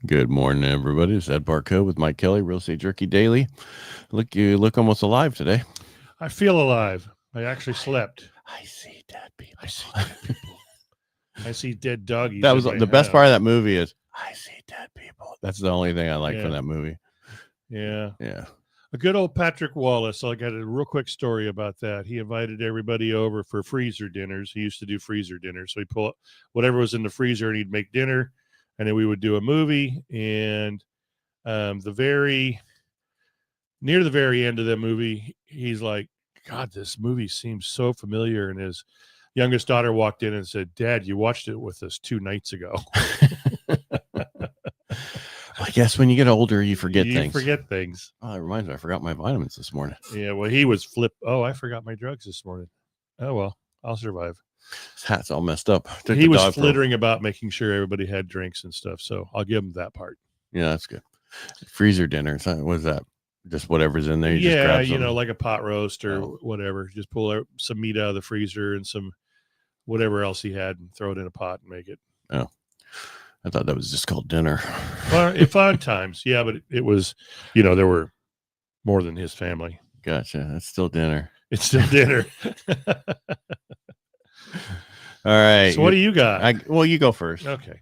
Good morning, everybody. It's Ed Parcaut with Mike Kelly, Real Estate Jerky Daily. You look almost alive today. I feel alive. I actually slept. I see dead people. I see dead doggies. That was the best part of that movie is I see dead people. That's the only thing I like from that movie. Yeah. Yeah. A good old Patrick Wallace. I got a real quick story about that. He invited everybody over for freezer dinners. He used to do freezer dinners. So he'd pull up whatever was in the freezer and he'd make dinner. And then we would do a movie. And near the very end of the movie, he's like, God, this movie seems so familiar. And his youngest daughter walked in and said, Dad, you watched it with us 2 nights ago. I guess when you get older, you forget things. Oh, it reminds me, I forgot my vitamins this morning. Yeah, well, he was Oh, I forgot my drugs this morning. Oh, well, I'll survive. His hat's all messed up. He was flittering about making sure everybody had drinks and stuff, so I'll give him that part. Yeah, that's good. Freezer dinner. What is that? Just whatever's in there. Like a pot roast or whatever. Just pull some meat out of the freezer and some whatever else he had and throw it in a pot and make it. Oh, I thought that was just called dinner. Well, fun times. Yeah, but it was, there were more than his family. Gotcha. That's still dinner. It's still dinner. All right. So what do you got? Well, you go first. Okay.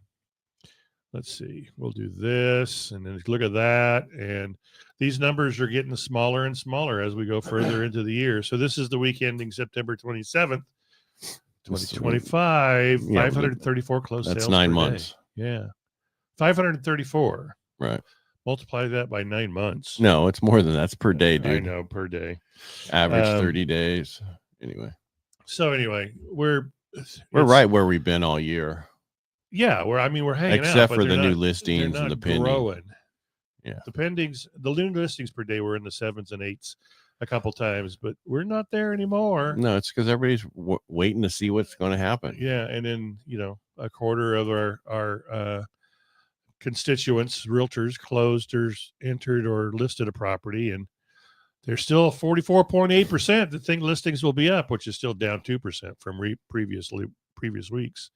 Let's see. We'll do this and then look at that. And these numbers are getting smaller and smaller as we go further into the year. So this is the week ending September 27th, 2025. 534 closed sales. That's 9 months. Yeah. 534. Right. Multiply that by 9 months. No, it's more than that. It's per day, dude. I know, per day. Average 30 days. Anyway. So anyway, we're right where we've been all year. Yeah, we're hanging out. Except for the new listings and the pending. Growing. Yeah. The new listings per day were in the 7s and 8s a couple times, but we're not there anymore. No, it's because everybody's waiting to see what's going to happen. Yeah, and then, a quarter of our constituents, realtors, closed or entered or listed a property, and there's still 44.8% that think listings will be up, which is still down 2% from previous weeks.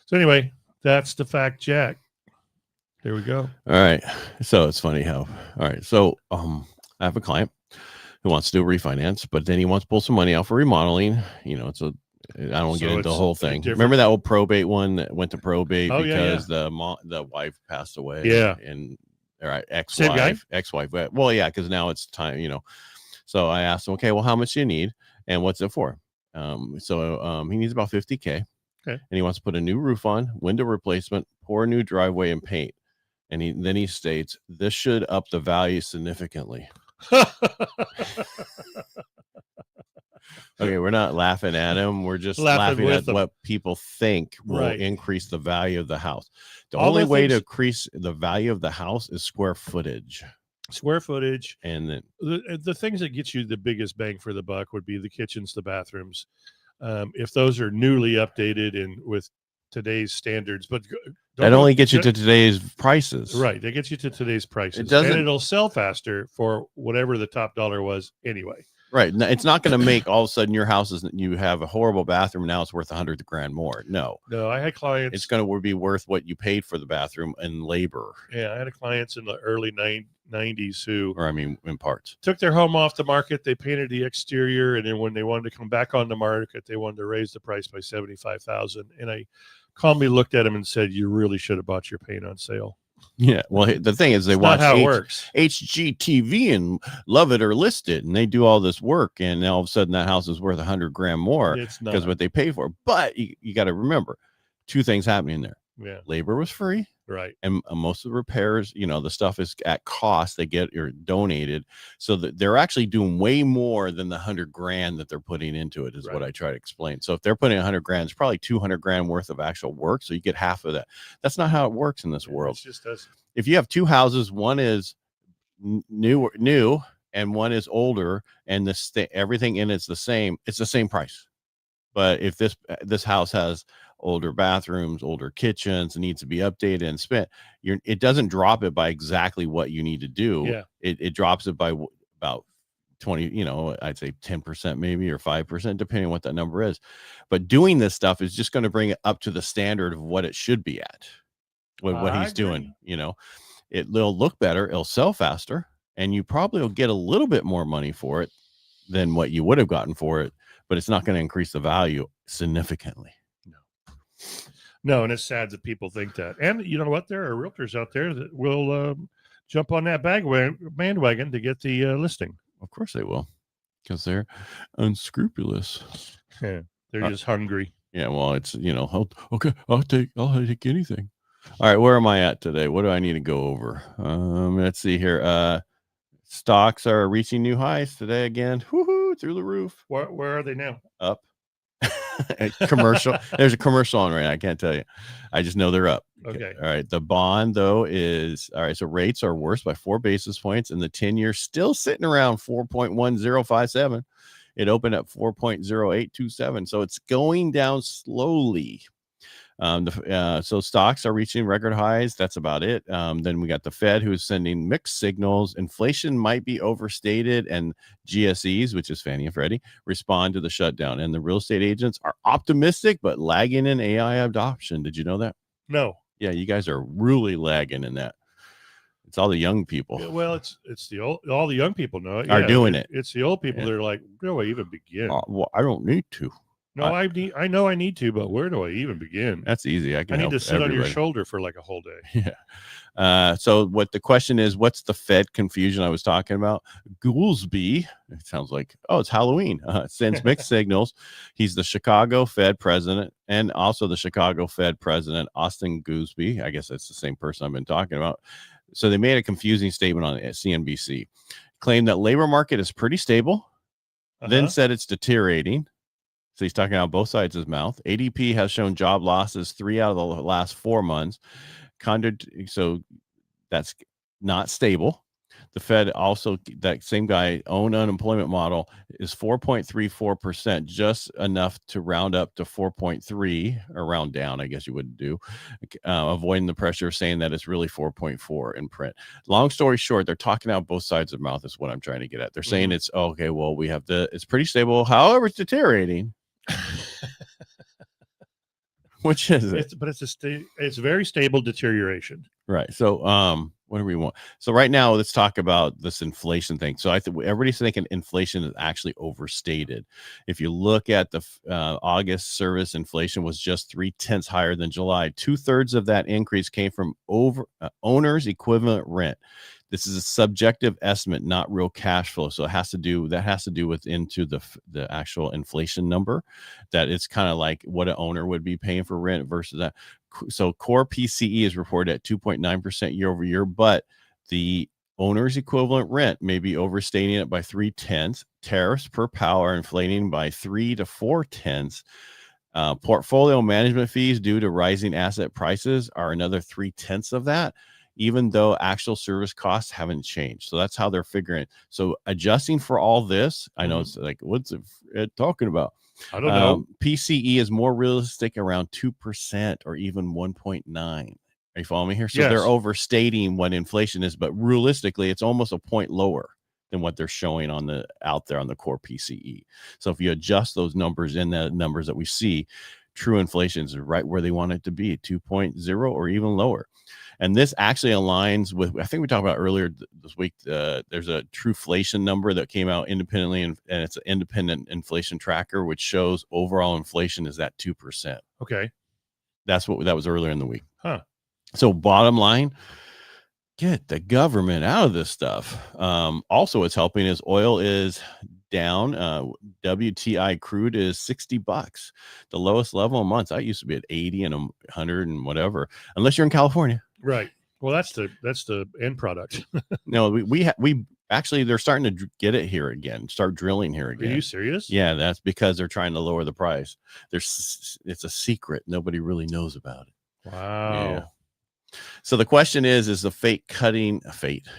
So anyway, that's the fact check. There we go. All right. So it's funny how. All right. So I have a client who wants to do a refinance, but then he wants to pull some money out for remodeling. I don't want to get into the whole thing. Remember that old probate one that went to probate because the wife passed away. Yeah. And ex-wife. Well, yeah, because now it's time. So I asked him, okay, well, how much do you need and what's it for? So he needs about $50K. Okay. And he wants to put a new roof on, window replacement, pour a new driveway, and paint. And then he states, this should up the value significantly. Okay, we're not laughing at him. We're just laughing at what people think will increase the value of the house. The only way to increase the value of the house is square footage. And then the things that get you the biggest bang for the buck would be the kitchens, the bathrooms. If those are newly updated and with today's standards, but that only gets you to today's prices. Right. They get you to today's prices. And it'll sell faster for whatever the top dollar was anyway. Right. It's not going to make all of a sudden your house you have a horrible bathroom. Now it's worth $100,000 more. No, I had clients. It's going to be worth what you paid for the bathroom and labor. Yeah. I had clients in the early 90s in parts, took their home off the market. They painted the exterior. And then when they wanted to come back on the market, they wanted to raise the price by $75,000. And I calmly looked at him and said, you really should have bought your paint on sale. Yeah. Well, the thing is, they watch HGTV and love it or list it, and they do all this work, and all of a sudden that house is worth $100,000 more because what they pay for. But you got to remember 2 things happening there. Yeah. Labor was free. Right. And most of the repairs, the stuff is at cost. They get or donated. So that they're actually doing way more than the $100,000 that they're putting into it is what I try to explain. So if they're putting $100,000, it's probably $200,000 worth of actual work. So you get half of that. That's not how it works in this world. It just doesn't. If you have 2 houses, one is new and one is older, and everything in it's the same price. But if this house has older bathrooms, older kitchens, needs to be updated and spent, it doesn't drop it by exactly what you need to do. Yeah. It drops it by about 20, I'd say 10% maybe, or 5%, depending on what that number is. But doing this stuff is just going to bring it up to the standard of what it should be at. with what I he's doing. agree. You know, it'll look better, it'll sell faster, and you probably will get a little bit more money for it than what you would have gotten for it, but it's not going to increase the value significantly. No, and it's sad that people think that. And you know what? There are realtors out there that will jump on that bandwagon to get the listing. Of course they will, because they're unscrupulous. Yeah, they're just hungry. Yeah, well, it's, okay, I'll take anything. All right, where am I at today? What do I need to go over? Let's see here. Stocks are reaching new highs today again. Woohoo, through the roof. Where are they now? Up. Commercial. There's a commercial on right now. I can't tell you. I just know they're up. Okay. All right. The bond, though, is all right. So rates are worse by 4 basis points, and the 10-year still sitting around 4.1057. It opened at 4.0827. So it's going down slowly. So stocks are reaching record highs. That's about it. Then we got the Fed, who's sending mixed signals. Inflation might be overstated, and GSEs, which is Fannie and Freddie, respond to the shutdown. And the real estate agents are optimistic, but lagging in AI adoption. Did you know that? No. Yeah, you guys are really lagging in that. It's all the young people. Yeah, well, it's all the young people know it. Are doing it. It's the old people that are like, where do I even begin? Well, I don't need to. No, I know I need to, but where do I even begin? That's easy. I need to sit on your shoulder for like a whole day. Yeah. So what the question is, what's the Fed confusion I was talking about? Goolsbee, it sounds like, it's Halloween. Sends mixed signals. He's the Chicago Fed president, and also the Chicago Fed president, Austin Goolsbee. I guess that's the same person I've been talking about. So they made a confusing statement on CNBC, claimed that labor market is pretty stable, then said it's deteriorating. So he's talking out both sides of his mouth. ADP has shown job losses 3 out of the last 4 months. So that's not stable. The Fed also, that same guy, own unemployment model is 4.34%, just enough to round up to 4.3 or round down, I guess you would do, avoiding the pressure of saying that it's really 4.4 in print. Long story short, they're talking out both sides of the mouth is what I'm trying to get at. They're saying it's okay, well, it's pretty stable. However, it's deteriorating. Which is it? It's very stable deterioration. Right. So, what do we want? So right now, let's talk about this inflation thing. So I think everybody's thinking inflation is actually overstated. If you look at the August service inflation was just 0.3 higher than July. 2/3 of that increase came from owner's equivalent rent. This is a subjective estimate, not real cash flow. So that has to do with into the actual inflation number. That it's kind of like what an owner would be paying for rent versus that. So core PCE is reported at 2.9% year over year, but the owner's equivalent rent may be overstating it by 0.3. Tariffs per power inflating by 3 to 4/10. Portfolio management fees due to rising asset prices are another 0.3 of that, even though actual service costs haven't changed. So that's how they're figuring it. So adjusting for all this, I know it's like, what's it talking about? I don't know. PCE is more realistic around 2% or even 1.9. Are you following me here? So they're overstating what inflation is, but realistically, it's almost a point lower than what they're showing out there on the core PCE. So if you adjust those numbers in the numbers that we see, true inflation is right where they want it to be, 2.0 or even lower. And this actually aligns with, I think we talked about earlier this week, there's a Trueflation number that came out independently, and it's an independent inflation tracker, which shows overall inflation is at 2%. Okay. That was earlier in the week. Huh. So bottom line, get the government out of this stuff. Also, what's helping is oil is down. WTI crude is $60, the lowest level in months. I used to be at 80 and 100 and whatever, unless you're in California. Right. Well, that's the end product. No, we actually, they're starting to get it here again, start drilling here again. Are you serious? Yeah, that's because they're trying to lower the price. It's a secret. Nobody really knows about it. Wow. Yeah. So the question is the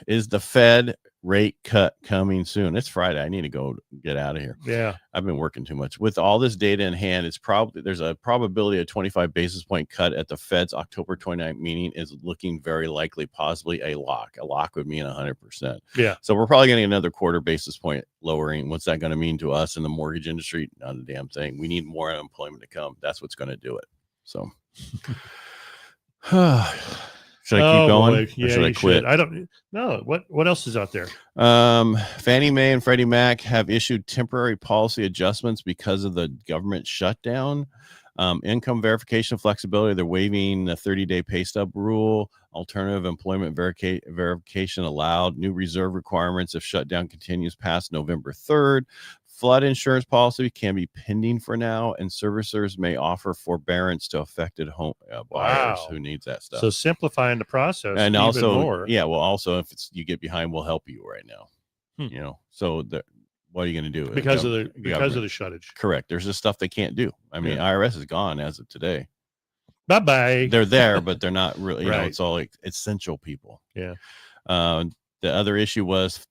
is the Fed rate cut coming soon? It's Friday. I need to go get out of here. Yeah. I've been working too much. With all this data in hand, there's a probability of 25 basis point cut at the Fed's October 29th meeting is looking very likely, possibly a lock. A lock would mean 100%. Yeah. So we're probably getting another quarter basis point lowering. What's that going to mean to us in the mortgage industry? Not a damn thing. We need more unemployment to come. That's what's going to do it. So Should I keep going? Boy. Yeah, or should I you quit? should. I don't know. What else is out there? Fannie Mae and Freddie Mac have issued temporary policy adjustments because of the government shutdown. Income verification flexibility. They're waiving the 30-day pay stub rule. Alternative employment verification allowed. New reserve requirements if shutdown continues past November 3rd. Flood insurance policy can be pending for now, and servicers may offer forbearance to affected home buyers. Wow. Who needs that stuff. So simplifying the process And even also, more. yeah, well, also if you get behind, we'll help you right now. Hmm. So what are you going to do because of the shuttage? Correct. There's just stuff they can't do. I mean, IRS is gone as of today. Bye. They're there, but they're not really. Right. It's all like essential people. Yeah. The other issue was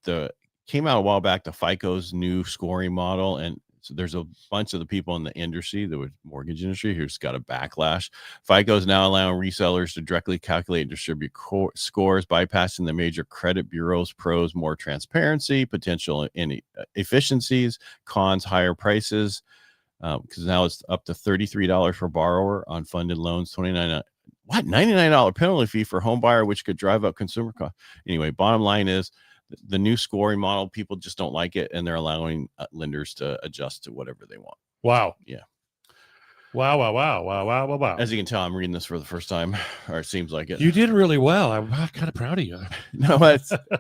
came out a while back, the FICO's new scoring model, and so there's a bunch of the people in the industry, the mortgage industry, who's got a backlash. FICO is now allowing resellers to directly calculate and distribute scores, bypassing the major credit bureaus. Pros, more transparency, potential efficiencies. Cons, higher prices, because now it's up to $33 per borrower on funded loans, $99 penalty fee for home buyer, which could drive up consumer costs. Anyway, bottom line is, the new scoring model, people just don't like it, and they're allowing lenders to adjust to whatever they want. Wow. Yeah. Wow. As you can tell, I'm reading this for the first time, or it seems like it. You did really well. I'm kind of proud of you. No,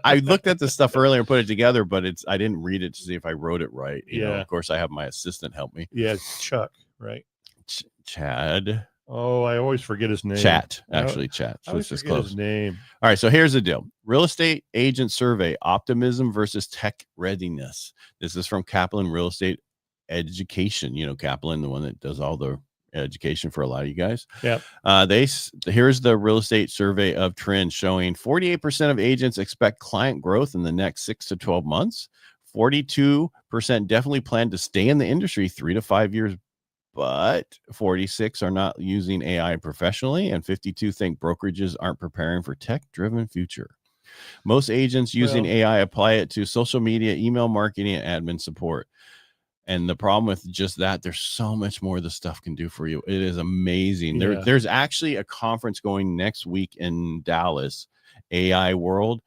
I looked at this stuff earlier and put it together, but I didn't read it to see if I wrote it right. You know, of course, I have my assistant help me. Yeah, Chuck, right? Chad. Oh, I always forget his name. Chat. Chat. So it's just close. His name. All right. So here's the deal. Real estate agent survey, optimism versus tech readiness. This is from Kaplan Real Estate Education. You know, Kaplan, the one that does all the education for a lot of you guys. Yeah. Here's the real estate survey of trends showing 48% of agents expect client growth in the next 6 to 12 months. 42% definitely plan to stay in the industry 3 to 5 years, but 46 are not using AI professionally, and 52 think brokerages aren't preparing for tech-driven future. Most agents using AI apply it to social media, email marketing, and admin support. And the problem with just that, there's so much more the stuff can do for you. It is amazing. There's actually a conference going next week in Dallas, AI World.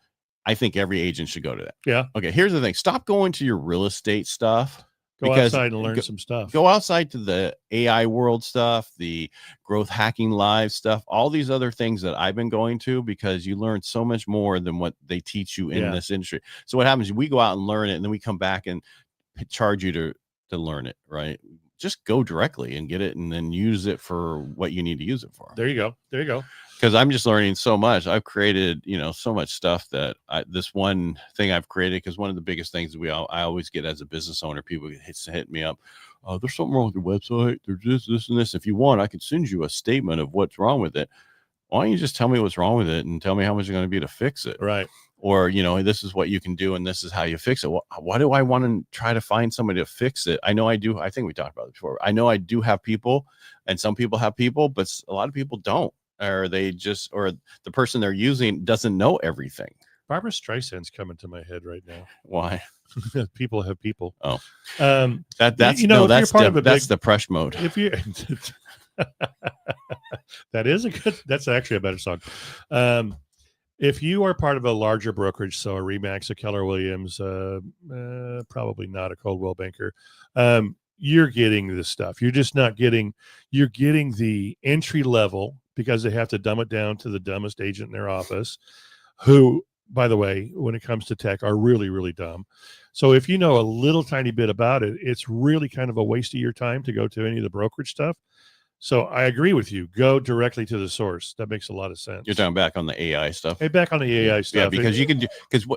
I think every agent should go to that. Yeah. Okay, here's the thing. Stop going to your real estate stuff. Go outside and learn some stuff. Go outside to the AI World stuff, the Growth Hacking Live stuff, all these other things that I've been going to, because you learn so much more than what they teach you in this industry. So what happens is we go out and learn it, and then we come back and charge you to learn it, right? Just go directly and get it, and then use it for what you need to use it for. There you go. Because I'm just learning so much. I've created, so much stuff that this one thing I've created, because one of the biggest things I always get as a business owner, people hit me up. There's something wrong with your website. There's this, and this. If you want, I can send you a statement of what's wrong with it. Why don't you just tell me what's wrong with it and tell me how much it's going to be to fix it? Right. Or, this is what you can do, and this is how you fix it. Well, why do I want to try to find somebody to fix it? I know I do. I think we talked about it before. I know I do have people, and some people have people, but a lot of people don't. Or the person they're using doesn't know everything. Barbara Streisand's coming to my head right now. Why? People have people. Oh, that's the Prush mode. If you, that's actually a better song. If you are part of a larger brokerage, so a Remax, a Keller Williams, probably not a Coldwell Banker, you're getting this stuff. You're just not getting. You're getting the entry level, because they have to dumb it down to the dumbest agent in their office, who, by the way, when it comes to tech, are really, really dumb. So if you know a little tiny bit about it, it's really kind of a waste of your time to go to any of the brokerage stuff. So I agree with you. Go directly to the source. That makes a lot of sense. You're talking back on the AI stuff. Hey, back on the AI stuff. Yeah, because you can do, because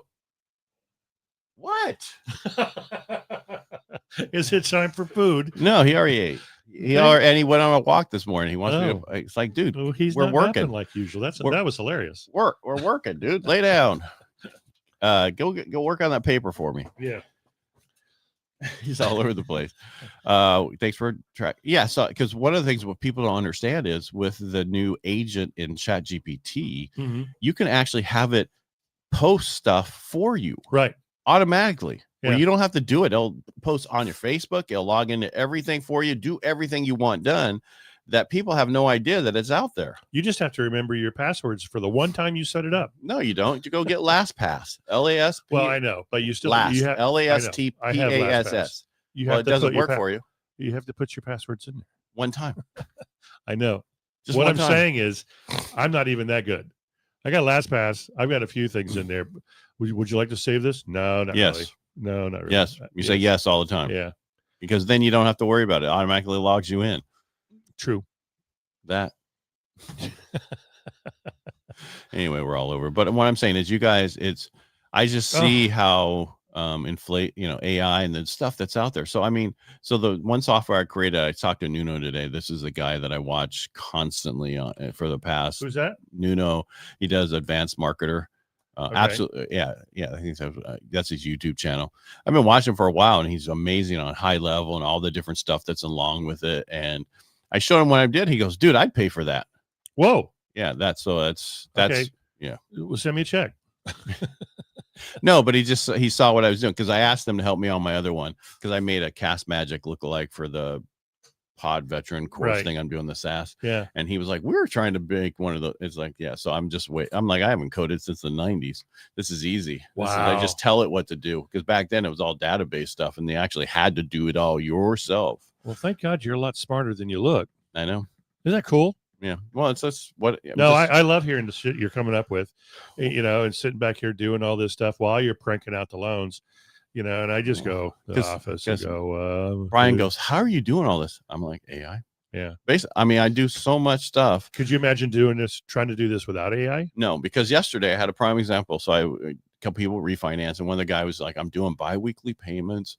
what? Is it time for food? No, he already ate. And he went on a walk this morning. He wants me to. It's like, dude, we're working like usual. That was hilarious. We're working, dude. Lay down. Go work on that paper for me. Yeah. He's all over the place. Thanks for track. Yeah, so because one of the things what people don't understand is with the new agent in ChatGPT, you can actually have it post stuff for you, right, automatically. Yeah. Where you don't have to do it. It'll post on your Facebook. It'll log into everything for you. Do everything you want done. that people have no idea that it's out there. You just have to remember your passwords for the one time you set it up. No, you don't. You go get LastPass. LASP. Well, I know, but you still last you have LASTPASS. You Well, have it to doesn't put your work for you. You have to put your passwords in there. One time. I know. Just what one I'm time. saying is, I'm not even that good. I got LastPass. I've got a few things in there. Would you like to save this? No, not Yes. really. No, not really. Yes. You say yes all the time. Yeah. Because then you don't have to worry about it. It automatically logs you in. True. That. Anyway, we're all over. But what I'm saying is, you guys, I just see how inflate, AI and the stuff that's out there. So, I mean, the one software I created, I talked to Nuno today. This is a guy that I watch constantly for the past. Who's that? Nuno. He does Advanced Marketer. Okay. Absolutely. Yeah. I think that's his YouTube channel. I've been watching for a while, and he's amazing on high level and all the different stuff that's along with it. And I showed him what I did. He goes, dude, I'd pay for that. Whoa. Yeah. That's okay. Yeah. Well, send me a check. No, but he saw what I was doing, because I asked him to help me on my other one, because I made a Cast Magic lookalike for the pod veteran course thing I'm doing, the SaaS. Yeah. And he was like, we were trying to make one of the, it's like, yeah. So I'm like, I haven't coded since the 90s. This is easy. Wow. I just tell it what to do, because back then it was all database stuff, and they actually had to do it all yourself. Well, thank God you're a lot smarter than you look. I know. Isn't that cool? Yeah. Well, it's just what. No, I love hearing the shit you're coming up with, and sitting back here doing all this stuff while you're pranking out the loans, and I just go to the office and go. Brian goes, "How are you doing all this?" I'm like, AI. Yeah. Basically, I mean, I do so much stuff. Could you imagine trying to do this without AI? No, because yesterday I had a prime example. So a couple people refinance, and one of the guy was like, "I'm doing biweekly payments.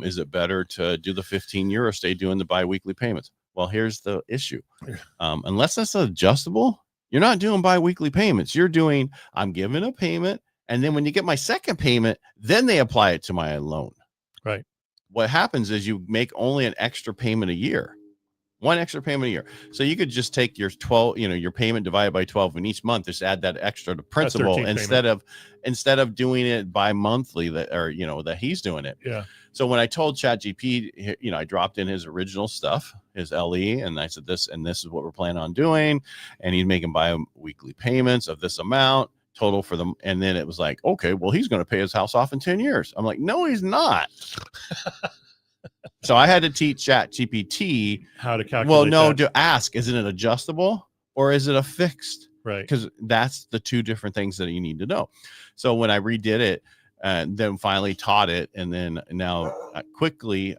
Is it better to do the 15-year or stay doing the biweekly payments?" Well, here's the issue. Unless that's adjustable, you're not doing biweekly payments. You're doing, I'm giving a payment, and then when you get my second payment, then they apply it to my loan. Right. What happens is you make only an extra payment a year. One extra payment a year. So you could just take your 12, your payment divided by 12, and each month just add that extra to principal instead of doing it bi-monthly that he's doing it. Yeah. So when I told ChatGPT, I dropped in his original stuff, his LE, and I said this is what we're planning on doing, and he's making bi-weekly payments of this amount total for them. And then it was like, okay, well, he's going to pay his house off in 10 years. I'm like, no, he's not. So I had to teach ChatGPT how to calculate. Well, no, to ask, isn't it adjustable or is it a fixed? Right. Because that's the two different things that you need to know. So when I redid it, and then finally taught it, and then now quickly,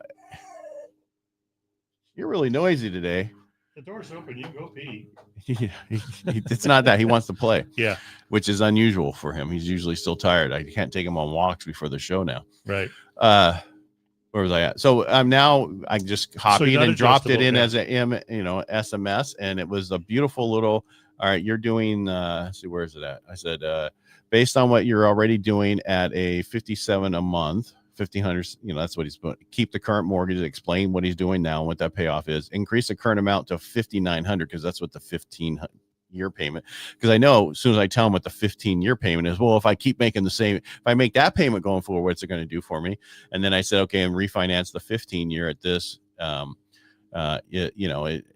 you're really noisy today. The door's open. You can go pee. It's not that he wants to play. Yeah. Which is unusual for him. He's usually still tired. I can't take him on walks before the show now. Right. Where was I at? So I just copied and dropped it in as a SMS, and it was a beautiful little. All right, you're doing. Let's see, where is it at? I said, based on what you're already doing at a $57 a month, $1,500. That's what he's put. Keep the current mortgage. Explain what he's doing now and what that payoff is. Increase the current amount to $5,900, because that's what the 15-year payment. Because I know as soon as I tell him what the 15-year payment is, well, if I keep making the same, if I make that payment going forward, what's it going to do for me? And then I said, okay, and refinance the 15-year at this.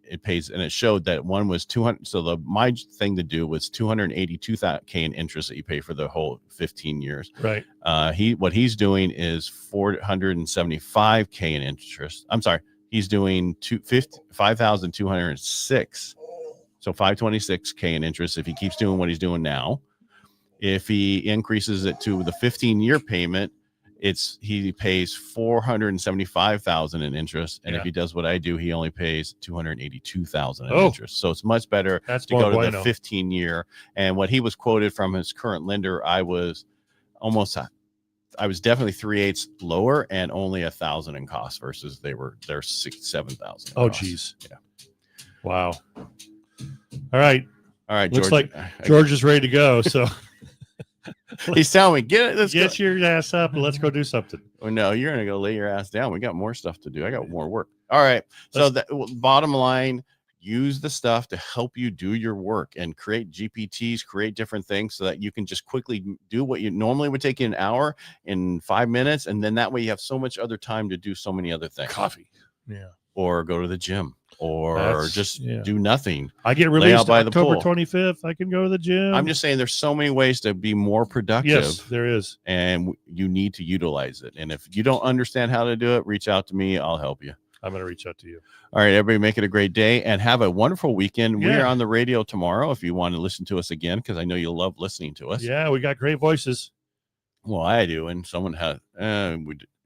It pays, and it showed that one was 200. So my thing to do was $282,000 in interest that you pay for the whole 15 years. Right. What he's doing is $475,000 in interest. I'm sorry, he's doing $5,206. So $526,000 in interest if he keeps doing what he's doing now. If he increases it to the 15-year payment, he pays $475,000 in interest, and if he does what I do, he only pays $282,000 in interest. So it's much better to go to the 15-year. And what he was quoted from his current lender, I was definitely 3/8 lower and only $1,000 in cost versus they're $7,000. Oh, geez. Yeah. Wow. All right. George. Looks like George is ready to go. So. He's telling me, get your ass up and let's go do something. Oh, no, you're going to go lay your ass down. We got more stuff to do. I got more work. All right. So bottom line, use the stuff to help you do your work and create GPTs, create different things so that you can just quickly do what you normally would take you an hour in 5 minutes. And then that way you have so much other time to do so many other things. Coffee. Yeah. or go to the gym, or That's- just yeah. do nothing. I get Lay out released by the October pool. 25th. I can go to the gym. I'm just saying there's so many ways to be more productive. Yes, there is. And you need to utilize it. And if you don't understand how to do it, reach out to me. I'll help you. I'm going to reach out to you. All right, everybody, make it a great day and have a wonderful weekend. We Yeah. are on the radio tomorrow if you want to listen to us again, because I know you love listening to us. Yeah, we got great voices. Well, I do, and someone has.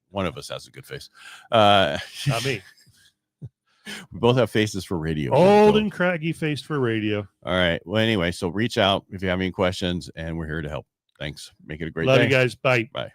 One of us has a good face. Not me. We both have faces for radio. Old and craggy faced for radio. All right. Well, anyway, so reach out if you have any questions, and we're here to help. Thanks. Make it a great Love day. you guys. Bye. Bye.